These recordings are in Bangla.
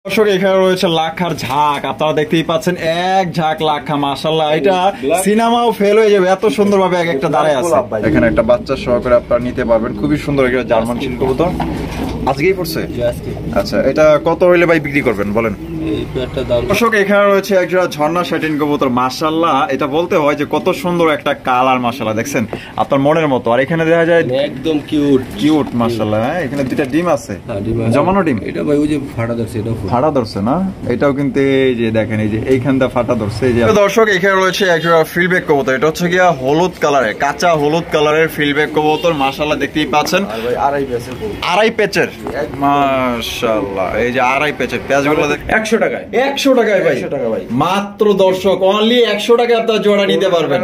দর্শক এখানে রয়েছে লাখার ঝাঁক, আপনারা দেখতেই পাচ্ছেন এক ঝাঁক লাখা। মাশাআল্লাহ, এটা সিনেমাও ফেল হয়ে যাবে, এত সুন্দরভাবে এক একটা দাঁড়ায় আছে। এখানে একটা বাচ্চা সহকারে আপনারা নিতে পারবেন, খুবই সুন্দর একটা জার্মান শিল্প কবুতর। আজকেই পড়ছে? আচ্ছা, এটা কত হইলে ভাই বিক্রি করবেন বলেন? দর্শক এখানে রয়েছে একজোড়া ঝর্ণা শাটিন কবুতর। মাশাআল্লাহ, এটা বলতে হয় যে কত সুন্দর একটা কালার। মাশাআল্লাহ, দেখছেন আপনার মনের মতো। আর এখানে দেখা যায় একদম কিউট কিউট। মাশাআল্লাহ, এখানে দুইটা ডিম আছে, জমানো ডিম। এটা ভাই ওই যে ফাটা ধরছে, এটা ফাটা ধরছে না? এটাও কিন্তু এই যে দেখেন, এই যে এইখানটা ফাটা ধরছে। এই যে দর্শক এখানে রয়েছে একজোড়া ফিল্ডব্যাক কবুতর। এটা হচ্ছে গিয়া হলুদ কালারের, কাঁচা হলুদ কালারের ফিল্ডব্যাক কবুতর। মাশাআল্লাহ, দেখতেই পাচ্ছেন আড়াই পেচের। মাশাআল্লাহ, এই যে আড়াই পেচের পেঁয়াজগুলো 100 টাকায়। 100 টাকায় ভাই, 100 টাকা ভাই মাত্র। দর্শক অনলি 100 টাকায় আপনারা জোড়া নিতে পারবেন।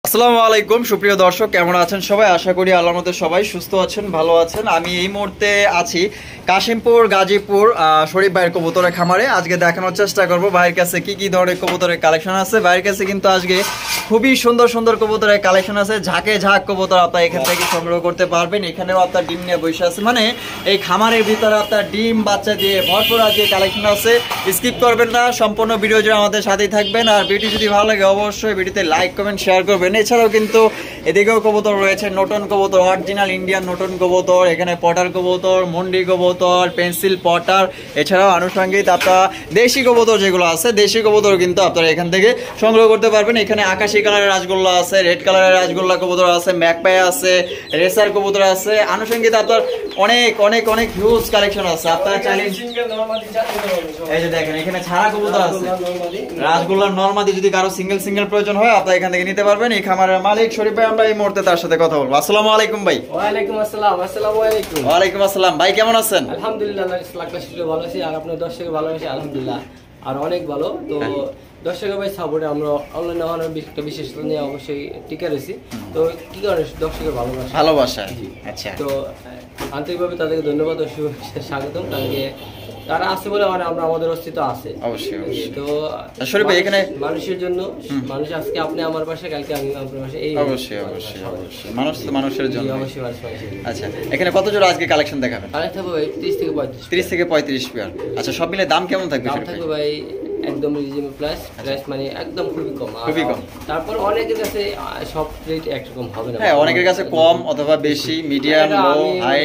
আসসালামু আলাইকুম সুপ্রিয় দর্শক, কেমন আছেন সবাই? আশা করি আল্লাহর মধ্যে সবাই সুস্থ আছেন, ভালো আছেন। আমি এই মুহূর্তে আছি কাশিমপুর গাজীপুর শরীফ ভাইয়ের কবুতরের খামারে। আজকে দেখানোর চেষ্টা করব ভাইয়ের কাছে কি কি ধরনের কবুতরের কালেকশন আছে। ভাইয়ের কাছে কিন্তু আজকে খুবই সুন্দর সুন্দর কবুতরের কালেকশন আছে। ঝাঁকে ঝাঁক কবুতর আপনার এখান থেকে সংগ্রহ করতে পারবেন। এখানেও আপনার ডিম নিয়ে বসে আছে, মানে এই খামারের ভিতরে আপনার ডিম বাচ্চা দিয়ে ভরপুর আজকে কালেকশন আছে। স্কিপ করবেন না, সম্পূর্ণ ভিডিও জুড়ে আমাদের সাথেই থাকবেন। আর ভিডিও যদি ভালো লাগে অবশ্যই ভিডিওতে লাইক কমেন্ট শেয়ার করবেন। এছাড়াও কিন্তু এদিকেও কবুতর রয়েছে, নটন কবুতর, অরিজিনাল ইন্ডিয়ান নটন কবুতর। এখানে পটার কবুতর, মন্ডি কবুতর, পেন্সিল পটার। এছাড়াও আনুষঙ্গিক আপনার দেশি কবুতর যেগুলো আছে, দেশি কবুতর কিন্তু আপনারা এখান থেকে সংগ্রহ করতে পারবেন। এখানে আকাশি কালারের রাজগোল্লা আছে, রেড কালারের রাজগোল্লা কবুতর আছে, ম্যাকপাই আছে, রেসার কবুতর আছে। আনুষঙ্গিক আপনার অনেক অনেক অনেক হিউজ কালেকশন আছে। আপনারা চাইলে এই যে দেখেন, এখানে ছাড়া কবুতর আছে, রাজগোল্লার নরমাদি। যদি কারো সিঙ্গেল সিঙ্গেল প্রয়োজন হয় আপনারা এখান থেকে নিতে পারবেন। এই খামারের মালিক শরীফ ভাই, আমরা এই মুহূর্তে তার সাথে কথা বলবো। আসসালামু আলাইকুম ভাই। ওয়ালাইকুম আসসালাম। আসসালামু আলাইকুম। ওয়ালাইকুম আসসালাম ভাই, কেমন আছেন? আলহামদুলিল্লাহ, ভালো আছি। আর আপনার দর্শক ভালোবাসি আলহামদুলিল্লাহ, আর অনেক ভালো। তো দর্শকের ভাই সাপোর্টে আমরা অনলাইনে হওয়ার একটা বিশেষতা নিয়ে অবশ্যই টিকে রয়েছি। তো কি কারণে দর্শকের ভালোবাসা। আচ্ছা, তো আন্তরিকভাবে তাদেরকে ধন্যবাদ ও স্বাগতম। তারা আছে বলে মানে আমরা, আমাদের অস্তিত্ব আছে অবশ্যই। তো শরীফ ভাই, এখানে মানুষের জন্য মানুষ, আজকে আপনি আমার পাশে, কালকে আমি আপনার পাশে। এই অবশ্যই অবশ্যই অবশ্যই, মানুষ তো মানুষের জন্য অবশ্যই। আচ্ছা, এখানে কত জোড়া আজকে কালেকশন দেখাবেন? কালেকশন থাকবে ভাই 30 থেকে 35 পেয়ার। আচ্ছা, সব মিলে দাম কেমন থাকবে? দাম থাকবে ভাই একদম রিজনেবল প্রাইস মানে একদম খুবই কম। তারপর অনেকের কাছে সব রেট একরকম হবে না। হ্যাঁ, অনেকের কাছে কম অথবা বেশি, মিডিয়াম, লো, হাই,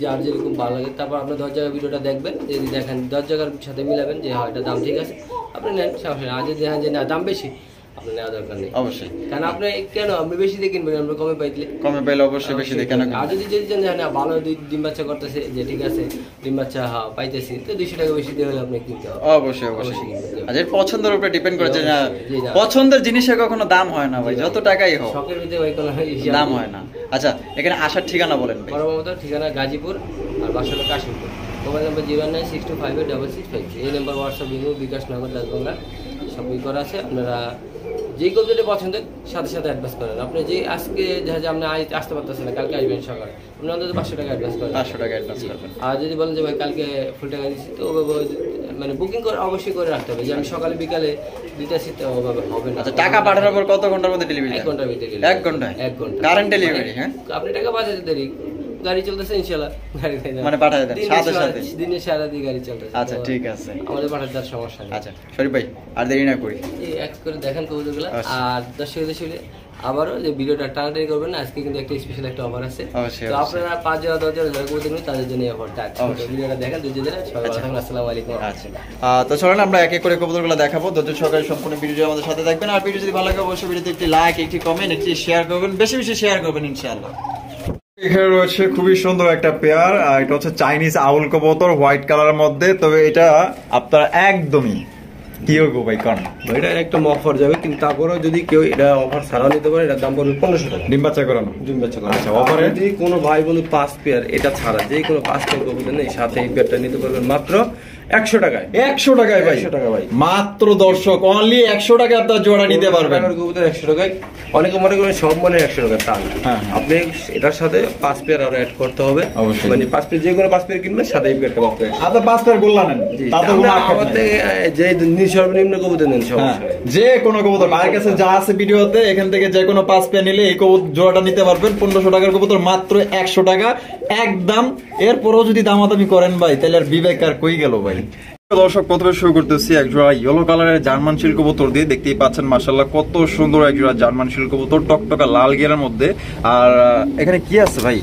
যার যেরকম ভালো লাগে। তারপর আপনি 10 জায়গার ভিডিওটা দেখবেন, যদি দেখেন 10 জায়গার সাথে মিলাবেন যে হয় এটা দাম ঠিক আছে, আপনি নেন, সমস্যা নেই। আর যদি দেখেন যে না দাম বেশি, আপনি নেওয়া দরকার নেই অবশ্যই। কারণ আপনি কেন আপনি বেশি দিয়ে কিনবেন, আমরা কমে পাইলে অবশ্যই বেশি দিয়ে কেন। আর যদি না ভালো ডিম বাচ্চা করতেছে, যে ঠিক আছে ডিম বাচ্চা পাইতেছি, তো 200 টাকা বেশি দিয়ে হলে আপনি কিনতে হবে অবশ্যই অবশ্যই। আর এর পছন্দের উপরে ডিপেন্ড করে, যে না পছন্দের জিনিসের কখনো দাম হয় না ভাই, যত টাকাই হোক শখের ভিতরে ভাই কোনো দাম হয় না। আচ্ছা, এখানে আসার ঠিকানা বলেন ভাই? বড় ঠিকানা গাজীপুর, আর বাসা হলো কাশিমপুর। Mobile number 096258656। এই নাম্বার হোয়াটসঅ্যাপ, ইমো, বিকাশ, নগদ, ডাকবাংলা সবই করা আছে। আপনারা যেই কবুতরটা পছন্দ সাথে সাথে অ্যাডভান্স করেন। আপনি যে আজকে যে আপনি আসতে পারতেছেন না, কালকে আসবেন সকালে, আপনি অন্তত 500 টাকা অ্যাডভান্স করেন। 500 টাকা অ্যাডভান্স করবেন। আর যদি বলেন যে ভাই কালকে ফুল টাকা দিচ্ছি, তো মানে বুকিং করে অবশ্যই করে রাখতে হবে, যে আমি সকালে বিকালে দিতে আসি, তো ওভাবে হবে না। আচ্ছা, টাকা পাঠানোর পর কত ঘন্টার মধ্যে ডেলিভারি? 1 ঘন্টার ভিতরে। 1 ঘন্টা কারেন্ট ডেলিভারি? হ্যাঁ, আপনি টাকা পাঠাতে দেরি, গাড়ি চলতেছে ইনশাআল্লাহ, গাড়ি মানে পাঠায় দেন সাথে সাথে, দিনের সারা দিন গাড়ি চলতেছে। আচ্ছা, ঠিক আছে, আমাদের পাঠাতে আর সমস্যা নেই। আচ্ছা শরীফ ভাই, আর দেরি না করি, এক করে দেখেন কবুতরগুলো। আর দর্শকদের সাথে আবারও যে ভিডিওটা টানাটানি করবেন না, আজকে কিন্তু একটা স্পেশাল একটা অফার আছে। তো আপনারা 5,000 10,000 কবুতর নিন, তাদের জন্য অফারটা আছে। ভিডিওটা দেখেন, দুজনে সবাই ভালো থাকুন। আসসালামু আলাইকুম। আচ্ছা, তো চলেন আমরা এক এক করে কবুতরগুলো দেখাবো। ধৈর্য সহকারে সম্পূর্ণ ভিডিও আমাদের সাথে থাকবেন। আর ভিডিও যদি ভালো লাগে অবশ্যই ভিডিওতে একটি লাইক, একটি কমেন্ট, একটি শেয়ার করবেন, বেশি বেশি শেয়ার করবেন ইনশাআল্লাহ। এখানে রয়েছে খুবই সুন্দর একটা পেয়ার, এটা হচ্ছে চাইনিজ আউল কবুতর, হোয়াইট কালারের মধ্যে। তবে এটা আপনার একদমই কি হবে ভাই, কারণ এটা একটা অফার যাবে, কিন্তু তারপরেও যদি কেউ এটা অফার ছাড়াও নিতে পারে, এটার দাম পড়বে 1500 টাকা। ডিম বাচ্চা করানো? ডিম বাচ্চা করানো। আচ্ছা, অফারে যদি কোনো ভাই বন্ধু 5 পেয়ার এটা ছাড়া যে কোনো 5 পেয়ার কবুতর নেই, সাথে এই পেয়ারটা নিতে পারবেন মাত্র 100 টাকায়। 100 টাকায় ভাই? 100 টাকা ভাই মাত্র। দর্শক অনলি 100 টাকায় আপনার জোড়া নিতে পারবেন। কবুতর 100 টাকায়। অনেকে মনে করেন সব মানে 100 টাকা টান, আপনি এটার সাথে 5 পেয়ার আরো অ্যাড করতে হবে। মানে 5 পেয়ার, যে কোনো 5 পেয়ার কিনবেন সাথে এই পেয়ারটা পাবেন। আপনি 5 পেয়ার গোল্লা নেন, তাতে কোনো আমাদের যে সর্বনিম্ন কবুতর নেন সব, যে কোনো কবুতর ভাইয়ের কাছে যা আছে ভিডিওতে, এখান থেকে যে কোনো 5 পেয়ার নিলে এই কবুতর জোড়াটা নিতে পারবেন। 1500 টাকার কবুতর মাত্র 100 টাকা একদম। এরপরও যদি দামাদামি করেন ভাই, তাহলে আর বিবেক আর কই গেল ভাই। দর্শক প্রথমে শুরু করতেছি একজোড়া ইয়েলো কালারের জার্মান শিল কবুতর দিয়ে। দেখতেই পাচ্ছেন মাশাআল্লাহ কত সুন্দর একজোড়া জার্মান শিল কবুতর, টকটকা লাল গিয়ারের মধ্যে। আর এখানে কি আছে ভাই?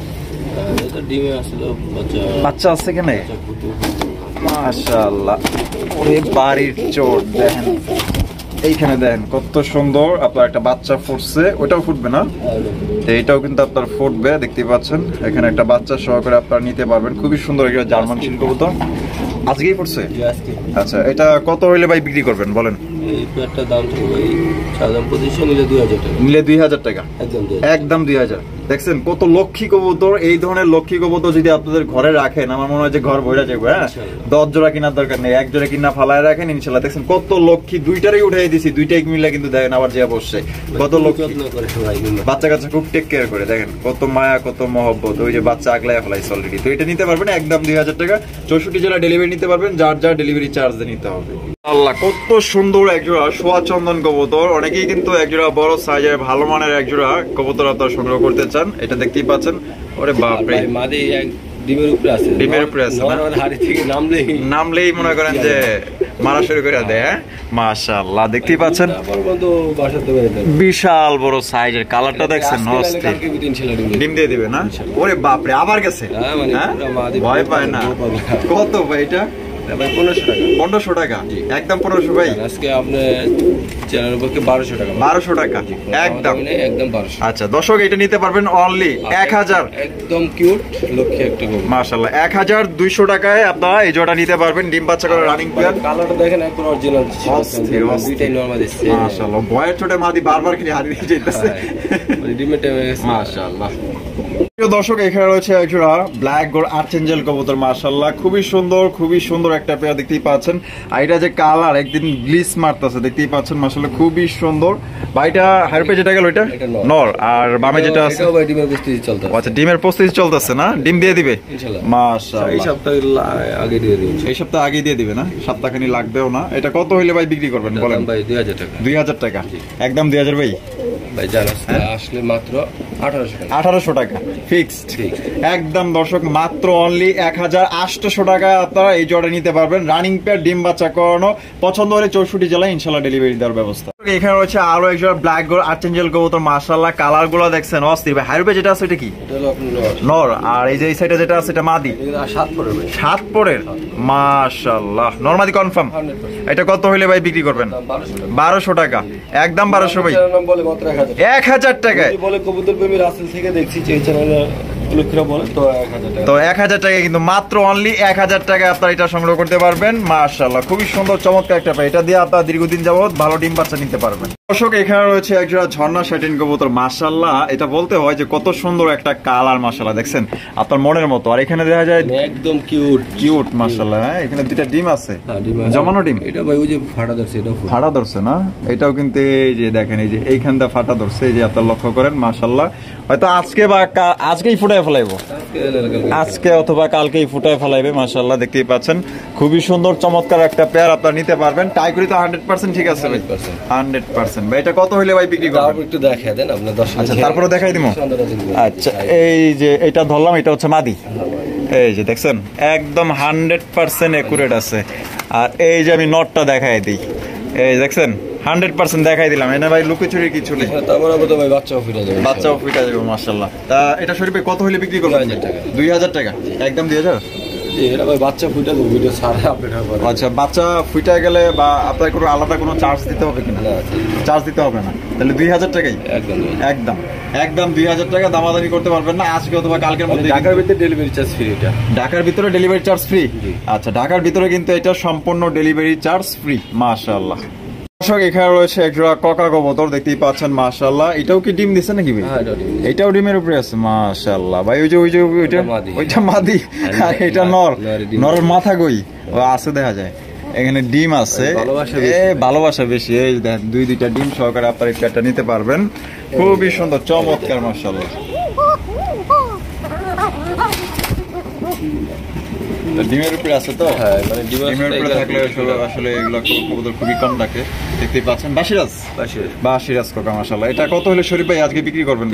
বাচ্চা আছে এখানে মাশাআল্লাহ। ওরে বাড়ির চোট দেখেন, এইখানে দেখেন কত সুন্দর আপনার একটা বাচ্চা ফুটছে। ওটাও ফুটবে না, এইটাও কিন্তু আপনার ফুটবে। দেখতেই পাচ্ছেন এখানে একটা বাচ্চা সহকারে আপনারা নিতে পারবেন। খুবই সুন্দর একটা জার্মান শিল কবুতর। আজকেই পড়ছে? আচ্ছা, এটা কত হইলে ভাই বিক্রি করবেন বলেন? এই পেয়ারটার দাম তো ভাই সাধারণ পজিশন নিলে 2000 টাকা। নিলে 2000 টাকা? একদম 2000। দেখছেন কত লক্ষ্মী কবুতর। এই ধরনের লক্ষ্মী কবুতর যদি আপনাদের ঘরে রাখেন, আমার মনে হয় যে ঘর ভরে যাবে। হ্যাঁ, 10 জোড়া কেনার দরকার নেই, 1 জোড়া কিনা ফালায় রাখেন ইনশাআল্লাহ। দেখছেন কত লক্ষ্মী, দুইটারই উঠাই দিছি, দুইটাই মিলে কিন্তু দেখেন আবার যে বসছে কত লক্ষ্মী। বাচ্চা কাচ্চা খুব টেক কেয়ার করে, দেখেন কত মায়া কত মহব্বত। ওই যে বাচ্চা আগলায় ফেলাইছে অলরেডি। তো এটা নিতে পারবেন একদম 2000 টাকা। 64 জেলা ডেলিভারি নিতে পারবেন, যার যার ডেলিভারি চার্জ নিতে হবে। আল্লাহ কত সুন্দর একজোড়া সোয়া চন্দন কবুতর। অনেকেই কিন্তু একজোড়া বড় সাইজের ভালো মানের একজোড়া কবুতর আপনারা সংগ্রহ করতে চান। এটা দেখতেই পাচ্ছেন। ওরে বাপরে, মাদি ডিমের উপরে আছে, ডিমের উপরে আছে না? হাড়ি থেকে নামলেই মনে করেন যে মারা শুরু করে দেয়। মাশাআল্লাহ দেখতেই পাচ্ছেন বিশাল বড় সাইজের। কালারটা দেখছেন অস্থির। ডিম দিয়ে দিবে না? ওরে বাপরে, আবার গেছে। ভয় পায় না? কত ভাই এটা? 1500 টাকা। একদম 1500 ভাই। আজকে আপনি চ্যানেলের পক্ষে 1200 টাকা। 1200 টাকা একদম 1200। আচ্ছা দর্শক, এটা নিতে পারবেন অনলি 1000। একদম কিউট লক্ষ্মী একটা কবুতর মাশাআল্লাহ। 1200 টাকায় আপনারা এই জোড়া নিতে পারবেন। ডিম বাচ্চা করে রানিং পেয়ার। কালারটা দেখেন একদম অরিজিনাল। দুইটাই নরমাল দিচ্ছে মাশাআল্লাহ। বয়ের ছোট মাদি বারবার খেলে হারিয়ে যাইতেছে। ডিমের টাইমে মাশাআল্লাহ। দর্শক এখানে রয়েছে একজোড়া ব্ল্যাক গোল্ড আর্চেঞ্জেল কবুতর। মাশাআল্লাহ খুবই সুন্দর, খুবই সুন্দর একটা পেয়ার। দেখতেই পাচ্ছেন আর এটা যে কালার একদিন গ্লিস মারতেছে, দেখতেই পাচ্ছেন মাশাআল্লাহ খুবই সুন্দর। ভাইটা হারপে যেটা গেল এটা নর, আর বামে যেটা আছে এটাও ভাই ডিমের প্রস্তুতি চলতেছে। আচ্ছা, ডিমের প্রস্তুতি চলতেছে না? ডিম দিয়ে দিবে ইনশাআল্লাহ। মাশাআল্লাহ এই সপ্তাহে আগে দিয়ে দিবে। এই সপ্তাহে আগে দিয়ে দিবে না? সপ্তাহখানি লাগবেও না। এটা কত হইলে ভাই বিক্রি করবেন বলেন? ভাই 2000 টাকা। 2000 টাকা একদম 2000 ভাই। ভাই জানাস আসলে মাত্র 1800 টাকা। 1800 টাকা ফিক্সড একদম। দর্শক মাত্র অনলি 1800 টাকা আপনারা এই জোড়া নিতে পারবেন। রানিং পেয়ার, ডিম বাচ্চা করানো। পছন্দ হলে 64 জেলায় ইনশাআল্লাহ ডেলিভারি দেওয়ার ব্যবস্থা। এখানে রয়েছে আরো একজোড়া ব্ল্যাক গোল্ড আর্চেঞ্জেল কবুতর। মাশাআল্লাহ কালার গুলো দেখছেন অস্থির ভাই। হারবে যেটা আছে এটা কি? নর। আর এই যে এই সাইডে যেটা আছে এটা মাদি। 7 পরের। মাশাআল্লাহ নরমাদি কনফার্ম। এটা কত হইলে ভাই বিক্রি করবেন? 1200 টাকা একদম। 1200 ভাই। 1000 টাকায় বলে কবুতর প্রেমী রাসেল থেকে দেখছি যে চ্যানেলে লোকরা বলে তো 1000 টাকা। তো 1000 টাকা কিন্তু মাত্র অনলি 1000 টাকায় আপনারা এটা সংগ্রহ করতে পারবেন। মাশাআল্লাহ খুবই সুন্দর চমৎকার একটা পাই। এটা দিয়ে আপনারা দীর্ঘদিন যাবত ভালো ডিম বাচ্চা নিতে পারবেন। দর্শক এখানে রয়েছে একজোড়া ঝর্ণা শাটিন কবুতর। মাশাআল্লাহ এটা বলতে হয় যে কত সুন্দর একটা কালার। মাশাআল্লাহ দেখছেন আপনার মনের মতো। আর এখানে দেখা যায় একদম কিউট কিউট। মাশাআল্লাহ এখানে দুইটা ডিম আছে, জমানো ডিম। এটা ভাই ওই যে ফাটা ধরছে, এটা ফাটা ধরছে না? এটাও কিন্তু এই যে দেখেন এই যে এইখানটা ফাটা ধরছে, এই যে আপনারা লক্ষ্য করেন। মাশাআল্লাহ হয়তো আজকে বা আজকেই ফুটায় ফেলাইবো, আজকে অথবা কালকেই ফুটায় ফেলাইবে। মাশাআল্লাহ দেখতেই পাচ্ছেন খুবই সুন্দর চমৎকার একটা পেয়ার আপনারা নিতে পারবেন। টাইগরি তো 100% ঠিক আছে ভাই? 100%। ভাই এটা কত হইলে ভাই বিক্রি করবেন? একটু দেখায় দেন আপনার দর্শক। আচ্ছা তারপরে দেখাই দিমু। আচ্ছা এই যে এটা ধরলাম, এটা হচ্ছে মাদি। এই যে দেখছেন একদম 100% একুরেট আছে। আর এই যে আমি নটটা দেখাই দিই, এই দেখছেন 100% দেখাই দিলাম। এনে ভাই লুকোচুরি কিছু নেই। তারপরে তো ভাই বাচ্চাও ফিরে যাবে। বাচ্চাও ফিরে যাবে মাশাআল্লাহ। তা এটা শরীফে কত হইলে বিক্রি করবেন? 2000 টাকা। 2000 টাকা একদম 2000। এটা ভাই বাচ্চা ফুটে যাবে, ভিডিও সারা আপডেট হবে। আচ্ছা বাচ্চা ফুটে গেলে বা আপনার কোনো আলাদা কোনো চার্জ দিতে হবে কিনা? চার্জ দিতে হবে না, তাহলে 2000 টাকাই একদম একদম একদম 2000 টাকা। দামাদামি করতে পারবেন না আজকে অথবা কালকের মধ্যে। ঢাকার ভিতরে ডেলিভারি চার্জ ফ্রি। এটা ঢাকার ভিতরে ডেলিভারি চার্জ ফ্রি? আচ্ছা ঢাকার ভিতরে কিন্তু এটা সম্পূর্ণ ডেলিভারি চার্জ ফ্রি। মাশাআল্লাহ। দর্শক এখানে রয়েছে একজোড়া কোকা কবুতর। দেখতেই পাচ্ছেন মাশাআল্লাহ। এটাও কি ডিম দিছে নাকি ভাই? এটাও ডিমের উপরে আছে। মাশাআল্লাহ ভাই। ওই যে ওইটা মাদি আর এটা নর। নরের মাথা কই? ও আছে দেখা যায়। এখানে ডিম আছে, ভালোবাসা বেশি। এই দেখেন দুইটা ডিম সহকারে আপনারা একটা নিতে পারবেন। খুবই সুন্দর চমৎকার মাশাআল্লাহ। ডিমের উপরে আছে তো? হ্যাঁ মানে ডিমের উপরে থাকলে আসলে এগুলো কবুতর খুবই কম ডাকে। দেখতেই পাচ্ছেন বাসিরাজ কোকা। মাশাআল্লাহ এটা কত হলে শরীফ ভাই আজকে বিক্রি করবেন?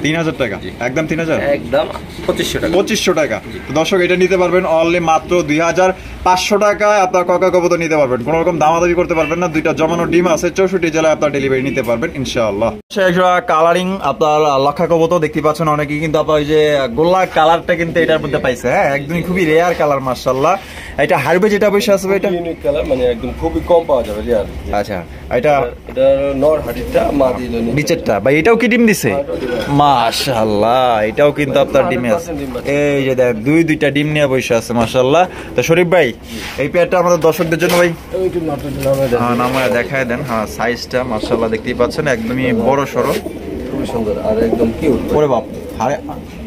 3000 টাকা একদম। 3000 একদম 2500 টাকা। 2500 টাকা। দর্শক এটা নিতে পারবেন অনলি মাত্র 500 টাকায় আপনার ককা কবুতর নিতে পারবেন, কোনো রকম দামাদামি করতে পারবেন না। দুইটা জমানো ডিম আছে, 64 জেলায় আপনার ডেলিভারি নিতে পারবেন ইনশাআল্লাহ। কালারিং আপনার লক্ষা কবুতর দেখতে পাচ্ছেন অনেকেই কিন্তু আপনার ওই যে গোল্লা কালারটা কিন্তু এটার মধ্যে পাইছে। হ্যাঁ, একদমই খুবই রেয়ার কালার মাশাআল্লাহ। এটা হারবে যেটা বসে আছে এটা ইউনিক কালার, মানে একদম খুবই কম পাওয়া যাবে রেয়ার। আচ্ছা, এটা নর হাড়িটা মাদি নিচেরটা ভাই, এটাও কি ডিম দিছে? মাশাআল্লাহ, এটাও কিন্তু আপনার ডিমে আছে। এই যে দেখ দুইটা ডিম নিয়ে বসে আছে মাশাআল্লাহ। তো শরীফ ভাই এই পেয়ারটা আমাদের দর্শকদের জন্য ভাই নামায় দেখায় দেন। হ্যাঁ, সাইজটা মাশাআল্লাহ দেখতেই পাচ্ছেন, একদমই বড় সরো, খুবই সুন্দর আর একদম কিউট। ওরে বাপ, আরে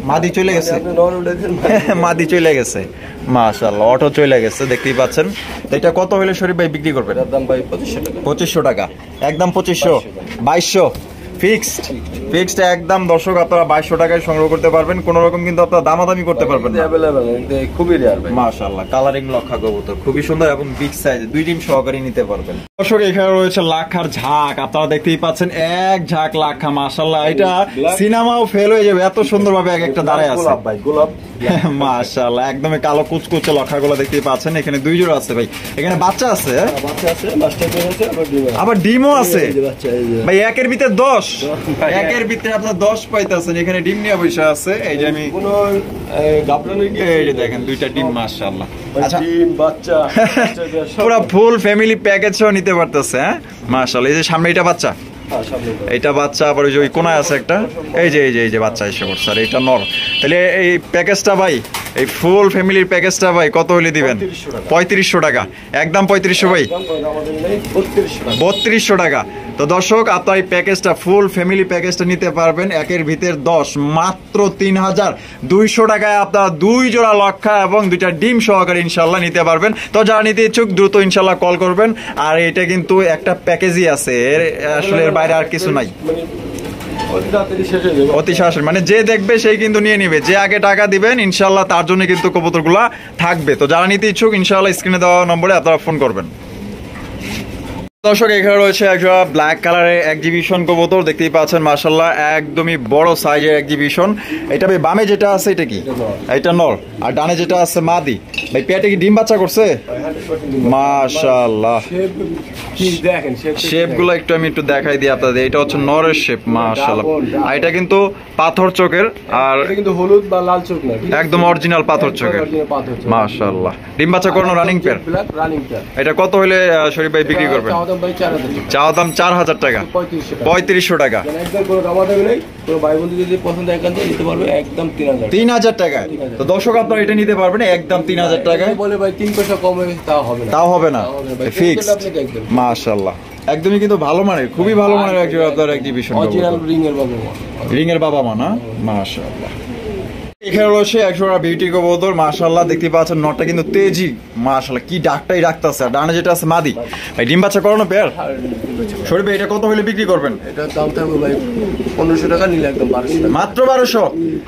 মাদি চলে গেছে, মাদি চলে গেছে মাশাআল্লাহ, অটো চলে গেছে দেখতেই পাচ্ছেন। তো এটা কত হলে শরীফ ভাই বিক্রি করবেন? দাম ভাই 2500 টাকা। 2500 টাকা একদম, 2500 2200 ফিক্সড একদম। দর্শক আপনারা 2200 টাকায় সংগ্রহ করতে পারবেন, কোন রকম কিন্তু আপনারা দামাদামি করতে পারবেন না। अवेलेबल খুবই রেয়ার ভাই মাশাআল্লাহ। কালারিং লক্ষা কবুতর খুবই সুন্দর এবং বিগ সাইজ, 2 ডিম সহকারে নিতে পারবেন। দর্শক এখানে রয়েছে লাখার ঝাঁক, আপনারা দেখতেই পাচ্ছেন এক ঝাঁক লাখা মাশাআল্লাহ। এটা সিনেমাও ফেল হয়ে যাবে, এত সুন্দরভাবে এক একটা দাঁড়ায় আছে ভাই। গোলাপ মাশাআল্লাহ, একদমই কালো কুচকুচে লক্ষাগুলো দেখতেই পাচ্ছেন। এখানে 2 জোড়া আছে ভাই, এখানে বাচ্চা আছে, আবার ডিমও আছে ভাই। একের ভিতরে 10, একের ভিতরে আপনার 10 পাইতেছেন। এখানে ডিম নিয়ে বসে আছে। এই যে আমি এই যে দেখেন 2টা ডিম মাশাআল্লাহ। আচ্ছা, ডিম বাচ্চা পুরো ফুল ফ্যামিলি প্যাকেজ সহ নিতে পারতেছে। হ্যাঁ মাশাআল্লাহ। এই যে সামনে এটা বাচ্চা, এটা বাচ্চা, আবার ওই যে ওই কোনায় আছে একটা, এই যে বাচ্চা এসে পড়ছে, আর এটা নর। তাহলে এই প্যাকেজটা ভাই, এই ফুল ফ্যামিলির প্যাকেজটা ভাই কত হলে দিবেন? 3500 টাকা একদম, 3500 ভাই, 3200 টাকা। তো দর্শক আপনার এই প্যাকেজটা ফুল ফ্যামিলি প্যাকেজটা নিতে পারবেন একের ভিতর 10 মাত্র 3200 টাকায় আপনার 2 জোড়া লক্ষা এবং 2টা ডিম সহকারে ইনশাল্লাহ নিতে পারবেন। তো যারা নিতে ইচ্ছুক দ্রুত ইনশাল্লাহ কল করবেন। আর এটা কিন্তু একটা প্যাকেজই আছে, আসলে এর বাইরে আর কিছু নাই। অতি সহজ, মানে যে দেখবে সেই কিন্তু নিয়ে নিবে, যে আগে টাকা দিবেন ইনশাল্লাহ তার জন্য কিন্তু কবুতরগুলা থাকবে। তো যারা নিতে ইচ্ছুক ইনশাল্লাহ স্ক্রিনে দেওয়া নম্বরে আপনারা ফোন করবেন। দর্শক এখানে রয়েছে একটা ব্ল্যাক কালারের এক্সিবিশন কবুতর দেখতেই পাচ্ছেন মাশাআল্লাহ, একদমই বড় সাইজের এক্সিবিশন। এটা ভাই বামে যেটা আছে এটা কি? এটা নর, আর ডানে যেটা আছে মাদি। ভাই পেটে কি ডিম বাচ্চা করছে? মাশাআল্লাহ, শেপগুলো একটু দেখাই দিই আপনাদের। এটা হচ্ছে নরের শেপ মাশাআল্লাহ, আর এটা কিন্তু পাথর চোখের, আর এটা কিন্তু হলুদ বা লাল চোখ না, একদম অরিজিনাল পাথর চোখের মাশাআল্লাহ। ডিম বাচ্চা করানো রানিং পেয়ার। এটা কত হলে শরীফ ভাই বিক্রি করবেন? চাওয়া দাম 4000 টাকা, 3500 টাকা, 3000 টাকায়। তো দর্শক আপনারা এটা নিতে পারবেন একদম 3000 টাকায়। বলে ভাই 3 পয়সা কমে তাও হবে না, ফিক্স মাশাআল্লাহ। একদমই কিন্তু ভালো মানের, খুবই ভালো মানের একজন আপনার এক্সিবিশন রিং এর বাবা মা না মাশাআল্লাহ। এখানে রয়েছে 100 বিউটি কবুতর মাশাআল্লাহ, দেখতে পাচ্ছেন নটটা কিন্তু তেজি মাশাআল্লাহ, কি ডাকটাই রাখতেছে। আর ডানে যেটা আছে মাদি। ভাই ডিম বাচ্চা করানো পেয়ার। শরীফ ভাই এটা কত হলে বিক্রি করবেন? এটা দাম থাকবে ভাই 1500 টাকা, নিলে একদম 1200, মাত্র 1200।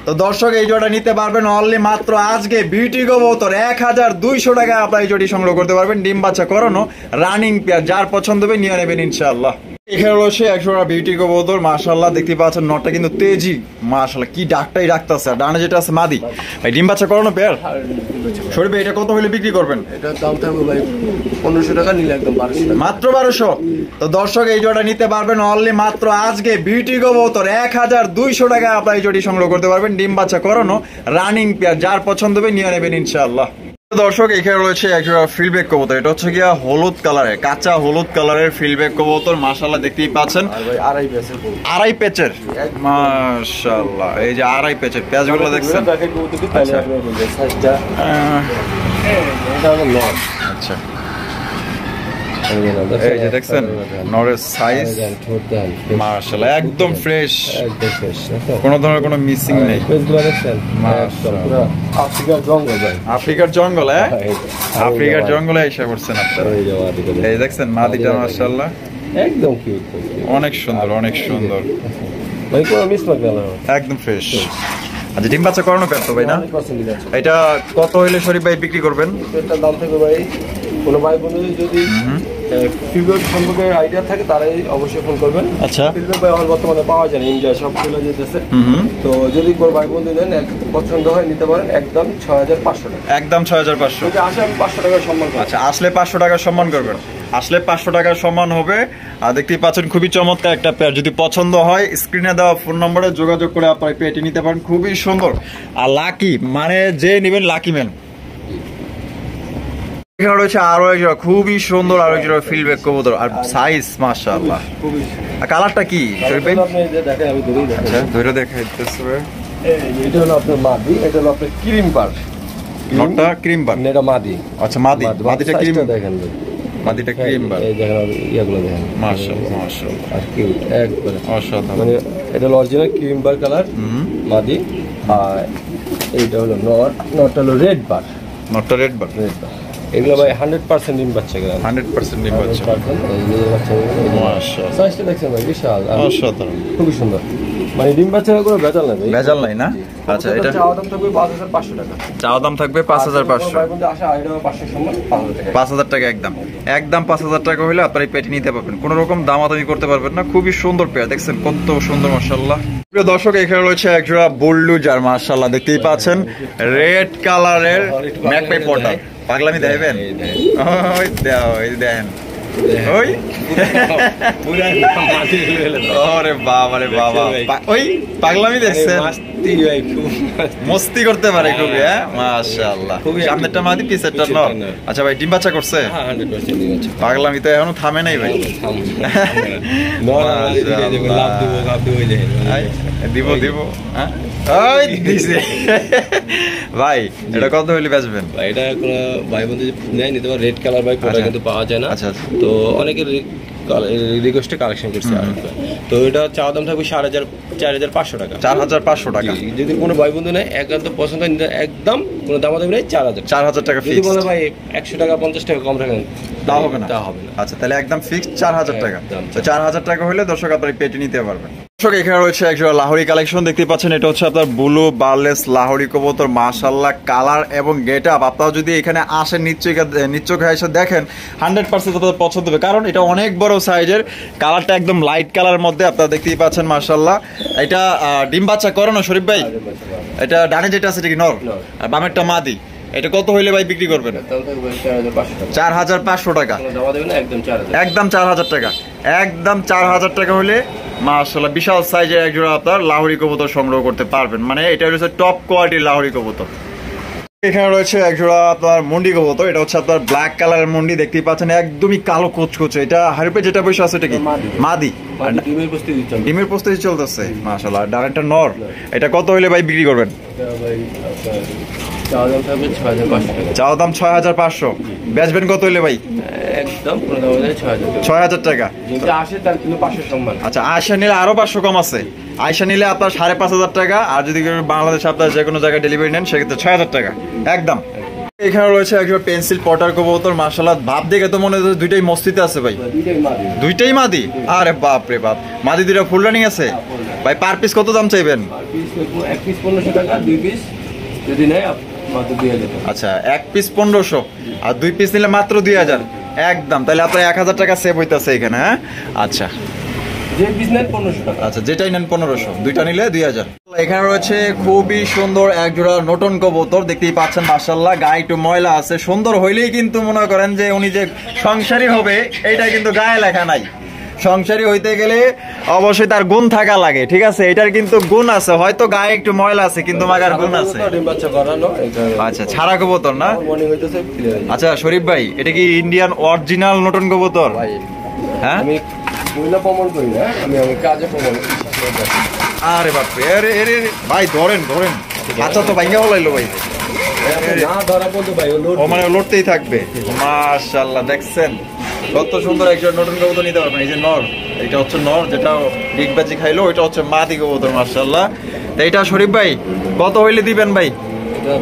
তো দর্শক এই জোড়া নিতে পারবেন অনলি মাত্র আজকে বিউটি কবুতর 1200 টাকা আপনারা এই জোড়ি সংগ্রহ করতে পারবেন। ডিম বাচ্চা করানো রানিং পেয়ার, যার পছন্দ হবে নিয়ে নেবেন ইনশাআল্লাহ। এখানে রয়েছে 100 বিউটি কবুতর মাশাআল্লাহ, দেখতে পাচ্ছেন নটটা কিন্তু তেজি মাশাআল্লাহ, কি ডাকটাই রাখতেছে। আর ডানে যেটা আছে মাদি। ভাই ডিম বাচ্চা করানো পেয়ার। শরীফ ভাই এটা কত হলে বিক্রি করবেন? এটা দাম থাকবে ভাই 1500 টাকা, নিলে একদম 1200, মাত্র 1200। তো দর্শক এই জোড়া নিতে পারবেন অনলি মাত্র আজকে বিউটি কবুতর 1200 টাকা আপনারা এই জোড়ি সংগ্রহ করতে পারবেন। ডিম বাচ্চা করানো রানিং পেয়ার, যার পছন্দ হবে নিয়ে নেবেন ইনশাআল্লাহ। দর্শক এখানে রয়েছে একটা ফিল্ডব্যাক কবুতর, এটা হচ্ছে গিয়া হলুদ কালারের, কাঁচা হলুদ কালারের ফিল্ডব্যাক কবুতর মাশাআল্লাহ, দেখতেই পাচ্ছেন আড়াই পেচের মাশাআল্লাহ। এই যে আড়াই পেচের পেঁয়াজগুলো দেখছেন। আচ্ছা এই যে দেখছেন নরের সাইজ মাশাআল্লাহ, একদম ফ্রেশ, কোনো ধরনের কোনো মিসিং নেই। আফ্রিকার জঙ্গল, আফ্রিকার জঙ্গলে এসে পড়ছেন আপনারা। এই দেখছেন মাদিটা মাশাআল্লাহ একদম কিউট, অনেক সুন্দর, অনেক সুন্দর, ভাই কোনো মিস লাগবে না, একদম ফ্রেশ। আচ্ছা ডিম বাচ্চা করানো পেতো ভাই না? এটা কত হইলে শরীফ ভাই বিক্রি করবেন? এটার দাম থাকবে ভাই কোনো ভাই বন্ধু যদি ফিল্ডব্যাক সম্পর্কে আইডিয়া থাকে তারাই অবশ্যই ফোন করবেন। আচ্ছা, ফিল্ডব্যাক ভাই আমার বর্তমানে পাওয়া যায় না, ইন্ডিয়া সব চলে যেতেছে। তো যদি কোনো ভাই বন্ধু নেন পছন্দ হয় নিতে পারেন, একদম 6500 টাকা। একদম 6500। যদি আসে আমি 500 টাকার সম্মান করব। আচ্ছা, আসলে 500 টাকার সম্মান করবেন, আসলে 500 টাকার সম্মান হবে। আর দেখতেই পাচ্ছেন খুবই চমৎকার একটা পেয়ার। যদি পছন্দ হয় স্ক্রিনে দেওয়া ফোন নম্বরে যোগাযোগ করে আপনারা পেয়ারটি নিতে পারেন, খুবই সুন্দর। আর লাকি মানে যে নেবেন লাকি ম্যান। এখানে রয়েছে আরো এক জোড়া খুবই সুন্দর, আরো এক জোড়া ফিল্ডব্যাক কবুতর, আর সাইজ মাশাআল্লাহ। আর কালারটা কি শরীফ ভাই? আপনি যে দেখেন আমি ধরেই দেখাই। আচ্ছা, ধরে দেখাইতেছে। এটা হলো আপনার মাদি, এটা হলো আপনার ক্রিম বার। নটটা ক্রিম বার, এটা মাদি। আচ্ছা, মাদি, মাদিটা ক্রিম, দেখেন মাদিটা ক্রিম বার। এই দেখেন ইয়াগুলো দেখেন, মাশাআল্লাহ মাশাআল্লাহ, আর কিউট একবারে অসাধারণ। মানে এটা হলো অরিজিনাল ক্রিম বার কালার মাদি। আর এইটা হলো নটটা হলো রেড বার। নটটা রেড বার। এগুলো ভাই 100% ডিম বাচ্চা গেল, 100% ডিম বাচ্চা। মাশাআল্লাহ, সাইজটা দেখছেন ভাই বিশাল, অসাধারণ, খুবই সুন্দর। মানে ডিম বাচ্চা কোনো ভেজাল নাই, ভেজাল নাই না? আচ্ছা, এটা চাওয়া দাম থাকবে 5500 টাকা। চাওয়া দাম থাকবে 5500। ভাই বন্ধু আসা আইডা 500 সম্মান 5000 টাকা একদম, একদম 5000 টাকা হলে আপনারা এই পেটি নিতে পারবেন, কোনো রকম দামাদামি করতে পারবেন না। খুবই সুন্দর পেয়ার, দেখছেন কত সুন্দর মাশাআল্লাহ। প্রিয় দর্শক, এখানে রয়েছে এক জোড়া বুল্লু জার মাশাআল্লাহ, দেখতেই পাচ্ছেন রেড কালারের ম্যাকপাই পটার। পাগলামি দেখাবেন? ওই দাও, এই দেখেন, ওই ওরে বাবা রে বাবা, ওই পাগলামি দেখছেন, মস্তি করতে পারে খুবই। হ্যাঁ মাশাআল্লাহ, সামনেরটা মাদি পিছেরটা নর। আচ্ছা ভাই, ডিম বাচ্চা করছে? পাগলামি তো এখনো থামে নাই ভাই। দিব দিব ভাই, এটা কত হইলে বেচবেন? এটা কোনো ভাই বন্ধু নেয় নিতে পারে, রেড কালার ভাই কোটা কিন্তু পাওয়া যায় না। আচ্ছা, তো অনেকের রিকোয়েস্টে কালেকশন করছে। তো এটা চাওয়া দাম থাকবে 4500 টাকা। 4500 টাকা। যদি কোনো ভাই বন্ধু নেয় একান্ত পছন্দ একদম কোনো দামাদামি নেই, 4000 টাকা যদি ফিক্স। বলে ভাই 100 টাকা 50 টাকা কম রাখেন, তা হবে না? আচ্ছা, তাহলে একদম ফিক্স 4000 টাকা। তো 4000 টাকা হলে দর্শক আপনারা পেটি নিতে পারবেন। দর্শক, এখানে রয়েছে একজোড়া লাহোরি কালেকশন, দেখতে পাচ্ছেন এটা হচ্ছে আপনার ব্লু বারলেস লাহোরি কবুতর। মাশাআল্লাহ, কালার এবং গেট আপ আপনারা যদি এখানে আসেন নিশ্চয় এসে দেখেন 100% আপনাদের পছন্দ হবে, কারণ এটা অনেক বড় সাইজের। কালারটা একদম লাইট কালার মধ্যে আপনারা দেখতেই পাচ্ছেন মাশাআল্লাহ। এটা ডিম বাচ্চা করানো শরীফ ভাই? এটা ডানে যেটা আছে এটা কি নর, আর বামেরটা মাদি। এটা কত হইলে ভাই বিক্রি করবেন? 4500 টাকা। একদম 4000 টাকা, একদম 4000 টাকা হলে মাশাআল্লাহ বিশাল সাইজের এক জোড়া আপনার লাহোরি কবুতর সংগ্রহ করতে পারবেন। মানে এটা হচ্ছে টপ কোয়ালিটির লাহোরি কবুতর। এখানে রয়েছে এক জোড়া আপনার মুন্ডি কবুতর, এটা হচ্ছে আপনার ব্ল্যাক কালারের মুন্ডি, দেখতেই পাচ্ছেন একদমই কালো কুচকুচে। এটা হারিপে যেটা বসে আছে এটা কি মাদি? ডিমের প্রস্তুতি চলতেছে মাশাআল্লাহ। ডানেরটা নর। এটা কত হইলে ভাই বিক্রি করবেন? চাওয়া দাম 6500। বেচবেন কত হইলে ভাই? একদম 6000 টাকা। আচ্ছা, আয়সা নিলে আরো 500 কম আছে। আয়সা নিলে আপনার 5500 টাকা, আর যদি বাংলাদেশে আপনার যে কোনো জায়গায় ডেলিভারি নেন সেক্ষেত্রে 6000 টাকা একদম। এখানে রয়েছে একজন পেন্সিল পটার কবুতর মাশাআল্লাহ, ভাব দেখে তো মনে হচ্ছে দুইটাই মস্তিতে আছে ভাই। দুইটাই মাদি? আরে বাপ রে বাপ, মাদি দুইটা ফুল রানিং আছে ভাই। পার পিস কত দাম চাইবেন? এক পিস 1500 টাকা, 2 পিস যদি নেয় মাত্র 2000 টাকা। আচ্ছা, 1 পিস 1500 আর 2 পিস নিলে মাত্র 2000 একদম। তাহলে আপনার 1000 টাকা সেভ হইতেছে এখানে। হ্যাঁ আচ্ছা, যে পিস নেন 1500 টাকা। আচ্ছা, যেটাই নেন 1500, দুইটা নিলে 2000। এখানে রয়েছে খুবই সুন্দর এক জোড়া নটন কবুতর, দেখতেই পাচ্ছেন মাশাআল্লাহ। গায়ে একটু ময়লা আছে, সুন্দর হইলেই কিন্তু মনে করেন যে উনি যে সংসারী হবে এইটা কিন্তু গায়ে লেখা নাই। সংসারী হইতে গেলে অবশ্যই তার গুণ থাকা লাগে, ঠিক আছে? এটার কিন্তু গুণ আছে, হয়তো গায়ে একটু ময়লা আছে কিন্তু মাগার গুণ আছে। আচ্ছা, ছাড়া কবুতর না? আচ্ছা শরীফ ভাই, এটা কি ইন্ডিয়ান অরিজিনাল নটন কবুতর? হ্যাঁ, আমি মহিলা প্রমাণ করি না, আমি কাজে প্রমাণ। আরে বাপরে, আরে আরে ভাই ধরেন ধরেন, আচ্ছা তো ভাইঙ্গা বলাইলো ভাই। ও মানে লড়তেই থাকবে। মাশাআল্লাহ, দেখছেন কত সুন্দর একজন নতুন কবুতর নিতে পারবেন। এই যে নর, এটা হচ্ছে নর যেটা ডিগবাজি খাইলো, ওইটা হচ্ছে মাদি কবুতর মাশাআল্লাহ। এইটা শরীফ ভাই কত হইলে দিবেন ভাই?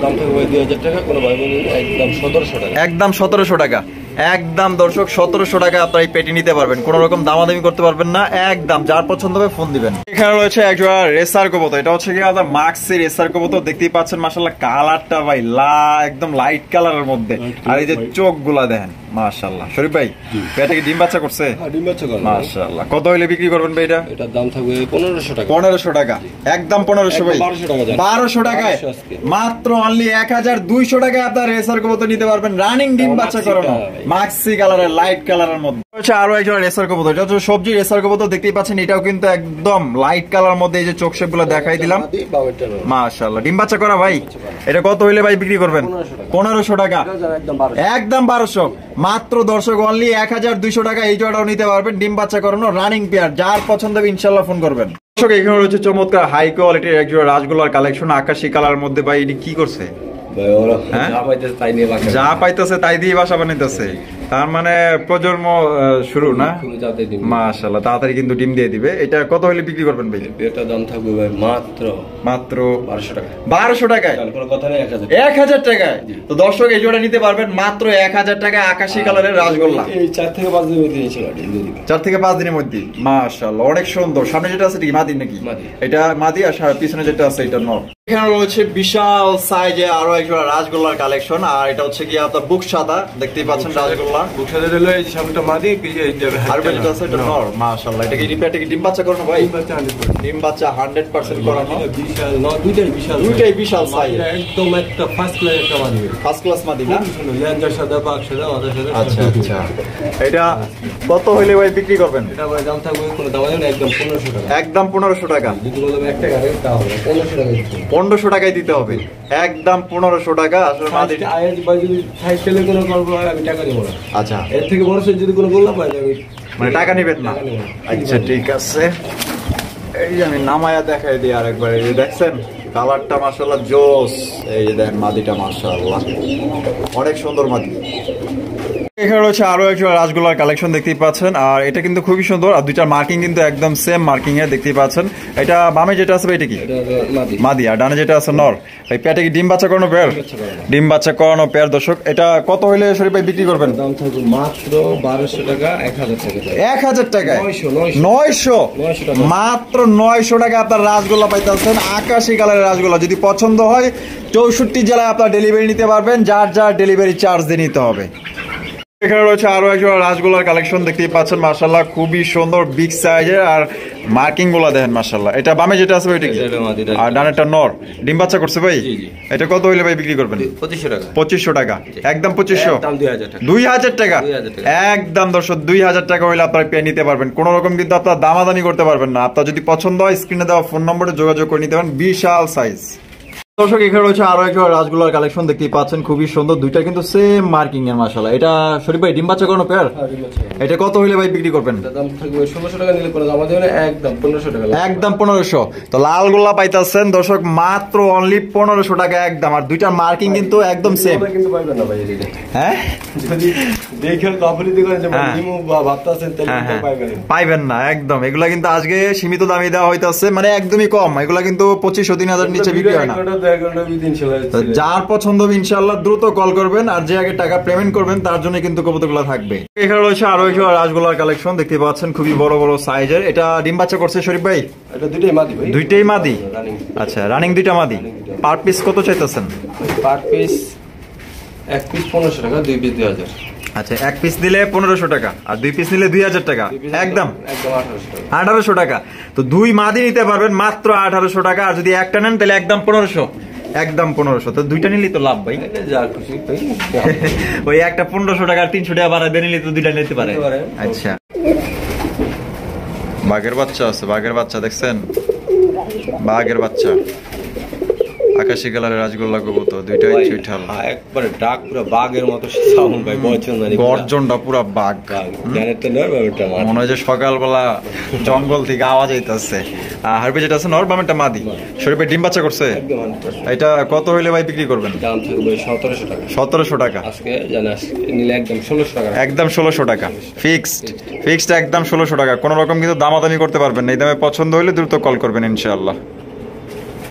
দাম থাকবে 2000 টাকা, কোনো ভাই বন্ধু একদম 1700 টাকা। একদম 1700 টাকা। একদম দর্শক 1700 টাকা আপনারা এই পেটি নিতে পারবেন, কোন রকম দামাদামি করতে পারবেন না, একদম যার পছন্দ হবে ফোন দিবেন। এখানে রয়েছে একজোড়া রেসার কবুতর, এটা হচ্ছে কি আপনার মাক্সি রেসার কবুতর, দেখতেই পাচ্ছেন মাশাআল্লাহ কালারটা ভাই একদম লাইট কালারের মধ্যে, আর এই যে চোখগুলা দেখেন মাশাআল্লাহ। শরীফ ভাই এটা কি ডিম বাচ্চা করছে? ডিম বাচ্চা করে মাশাআল্লাহ। কত হইলে বিক্রি করবেন ভাই এটা? এটার দাম থাকবে 1500 টাকা। 1500 টাকা, একদম 1500 ভাই, 1200 টাকায় মাত্র অনলি 1200 টাকায় আপনার রেসার কবুতর নিতে পারবেন, রানিং ডিম বাচ্চা করানো মাক্সি কালারের লাইট কালারের মধ্যে। আরো একজন রেসার কবুতর, এটা হচ্ছে সবজি রেসার কবুতর, দেখতেই পাচ্ছেন এটাও কিন্তু একদম লাইট কালার মধ্যে, এই যে চোখ শেপ গুলো দেখাই দিলাম মাশাআল্লাহ। ডিম বাচ্চা করা ভাই, এটা কত হইলে ভাই বিক্রি করবেন? 1500 টাকা, একদম 1200, মাত্র দর্শক অনলি 1200 টাকা এই জোড়াটাও নিতে পারবেন, ডিম বাচ্চা করানো রানিং পেয়ার, যার পছন্দ হবে ইনশাআল্লাহ ফোন করবেন। দর্শক এখানে রয়েছে চমৎকার হাই কোয়ালিটির একজোড়া রাজগোল্লার কালেকশন, আকাশী কালার মধ্যে। ভাই এটি কি করছে? যা পাইতেছে তাই দিয়ে বাসা বানাইতেছে, তার মানে প্রজন্ম শুরু না? মাশাআল্লাহ, তাড়াতাড়ি কিন্তু ডিম দিয়ে দিবে। এটা কত হলে বিক্রি করবেন ভাই? এটার দাম থাকবে ভাই মাত্র 1200 টাকা। 1200 টাকায়? কোনো কথা নেই, 1000 টাকায়। তো দর্শক এই জোড়া নিতে পারবেন মাত্র 1000 টাকায়, আকাশী কালারের রাজগোল্লা। এই 4 থেকে 5 দিনের মধ্যে ইনশাআল্লাহ ডিম দিয়ে দিবে। 4 থেকে 5 দিনের মধ্যে মাশাআল্লাহ, অনেক সুন্দর। সামনে যেটা আছে কি মাদি নাকি? এটা মাদি, আর পিছনে যেটা আছে এটা নর। এখানে রয়েছে বিশাল সাইজে আরো একজোড়া রাজগোল্লার কালেকশন, আর এটা হচ্ছে কি আপনার বুক সাদা, দেখতেই পাচ্ছেন রাজগোল্লা। বুক সাদা হলো এই সামনেটা মাদি, আর যেটা আছে এটা নর। মাশাআল্লাহ, এটা কি ডিম বাচ্চা করানো ভাই? ডিম বাচ্চা 100% করানো। বিশাল নর, দুইটাই বিশাল সাইজ, একদম একটা ফার্স্ট ক্লাস একটা মাদি, ফার্স্ট ক্লাস মাদি না? লেঞ্জার সাদা, পাক সাদা, মাথা সাদা। আচ্ছা আচ্ছা, এটা কত হইলে ভাই বিক্রি করবেন? এটা ভাই দাম থাকবে কোনো দাম নেই, একদম 1500 টাকা। একদম 1500 টাকা। যদি বলবেন 1 টাকা রেট তাও হবে 1500 টাকা। 1500 টাকায় দিতে হবে, একদম 1500 টাকা। আসলে মাদি আইএস বাই যদি সাইকেলে কোনো গল্প হয় আমি টাকা দেব না। আচ্ছা, এর থেকে বড় সাইজ যদি কোনো গোল্লা পাই আমি মানে টাকা নেবেন না? আচ্ছা ঠিক আছে, এই যে আমি নামায়া দেখাই দিই আরেকবার। এই যে দেখছেন কালারটা মাশাআল্লাহ জোস, এই যে দেখেন মাদিটা মাশাআল্লাহ অনেক সুন্দর মাদি। এখানে রয়েছে আরো একটা রাজগোল্লার কালেকশন, দেখতেই পাচ্ছেন, আর এটা কিন্তু খুবই সুন্দর, আর দুইটার মার্কিং কিন্তু একদম সেম মার্কিং এ, দেখতেই পাচ্ছেন। এটা বামে যেটা আছে এটা কি মাদি, আর ডানে যেটা আছে নর। এই পেটে কি ডিম বাচ্চা করানো পেয়ার? ডিম বাচ্চা করানো পেয়ার। দর্শক এটা কত হইলে শরীফ ভাই বিক্রি করবেন? দাম থাকবে মাত্র 1200 টাকা, 1000 টাকা। 1000 টাকায়? 900, মাত্র 900 টাকা আপনার রাজগোল্লা পাইতেছেন, আকাশী কালারের রাজগোল্লা। যদি পছন্দ হয় 64 জেলায় আপনার ডেলিভারি নিতে পারবেন, যার যার ডেলিভারি চার্জ দিয়ে নিতে হবে। এখানে রয়েছে আরো একজোড়া রাজগোল্লার কালেকশন, দেখতেই পাচ্ছেন মাশাআল্লাহ খুবই সুন্দর বিগ সাইজের, আর মার্কিং গুলা দেখেন মাশাআল্লাহ। এটা বামে যেটা আছে ওইটা কি? আর ডানেরটা নর। ডিম বাচ্চা করছে ভাই? এটা কত হইলে ভাই বিক্রি করবেন? 2500 টাকা। 2500 টাকা, একদম 2500, দাম 2000 টাকা। 2000 টাকা, একদম দর্শক 2000 টাকা হইলে আপনারা পেয়ে নিতে পারবেন, কোন রকম কিন্তু আপনারা দামাদামি করতে পারবেন না। আপনার যদি পছন্দ হয় স্ক্রিনে দেওয়া ফোন নম্বরে যোগাযোগ করে নিতে পারেন, বিশাল সাইজ। দর্শক এখানে রয়েছে আরো একটা রাজগোল্লার কালেকশন, দেখতেই পাচ্ছেন খুবই সুন্দর, দুইটা কিন্তু সেম মার্কিং এর মাশাআল্লাহ। এটা শরীফ ভাই ডিম বাচ্চা করানো পেয়ার? এটা কত হইলে ভাই বিক্রি করবেন? দাম থাকবে 1600 টাকা, নিলে কোনো দাম দেবে না, একদম 1500 টাকা। একদম 1500। তো লাল গোল্লা পাইতাছেন দর্শক মাত্র অনলি 1500 টাকা একদম, আর দুইটার মার্কিং কিন্তু একদম সেম। কিন্তু পাইবেন না ভাই এটা। হ্যাঁ, যদি দেখেন কমপ্লিট করে যে নিমু বা ভাবতাছেন তাহলে পাইবেন না একদম। এগুলা কিন্তু আজকে সীমিত দামে দেওয়া হইতাছে, মানে একদমই কম। এগুলা কিন্তু 2500-3000 নিচে বিক্রি হয় না। যার পছন্দ হবে ইনশাআল্লাহ দ্রুত কল করবেন, আর যে আগে টাকা পেমেন্ট করবেন তার জন্য কিন্তু কবুতরগুলো থাকবে। এখানে রয়েছে আরো একটা রাজগোল্লার কালেকশন, দেখতে পাচ্ছেন খুবই বড় বড় সাইজের। এটা ডিম বাচ্চা করছে শরীফ ভাই? এটা দুইটাই মাদি ভাই। দুইটাই মাদি? আচ্ছা, রানিং দুইটা মাদি। পার পিস কত চাইতেছেন? পার পিস এক পিস 1500 টাকা, দুই পিস 2000। আচ্ছা, এক পিস নিলে 1500 টাকা, আর দুই পিস নিলে 2000 টাকা, একদম 1800 টাকা। তো দুই মাদি নিতে পারবেন মাত্র 1800 টাকা, আর যদি একটা নেন তাহলে একদম 1500, একদম 1500। তো দুইটা নিলেই তো লাভ ভাই। ওই একটা 1500 টাকা 300 টাকা বাড়া দিয়ে নিলে তো দুইটা নিতে পারে। আচ্ছা, বাঘের বাচ্চা আছে, বাঘের বাচ্চা দেখছেন, বাঘের বাচ্চা আকাশী কালারের রাজগোল্লা কবুতর, দুইটাই চুইঠাল, একবারে ডাক পুরো বাঘের মতো সাউন্ড ভাই, গর্জনটা পুরো বাঘ। মনে হয় যে সকালবেলা জঙ্গল থেকে আওয়াজ আইতাছে। হারবে যেটা আছে নর, বামেরটা মাদি। শরীফে ডিম বাচ্চা করছে? এটা কত হইলে ভাই বিক্রি করবেন? দাম থাকবে 1700 টাকা। 1700 টাকা আজকে জানাস নিলে একদম 1600 টাকা, একদম 1600 টাকা ফিক্সড একদম 1600 টাকা। কোন রকম কিন্তু দামাদামি করতে পারবেন না। এই দামে পছন্দ হলে দ্রুত কল করবেন ইনশাআল্লাহ।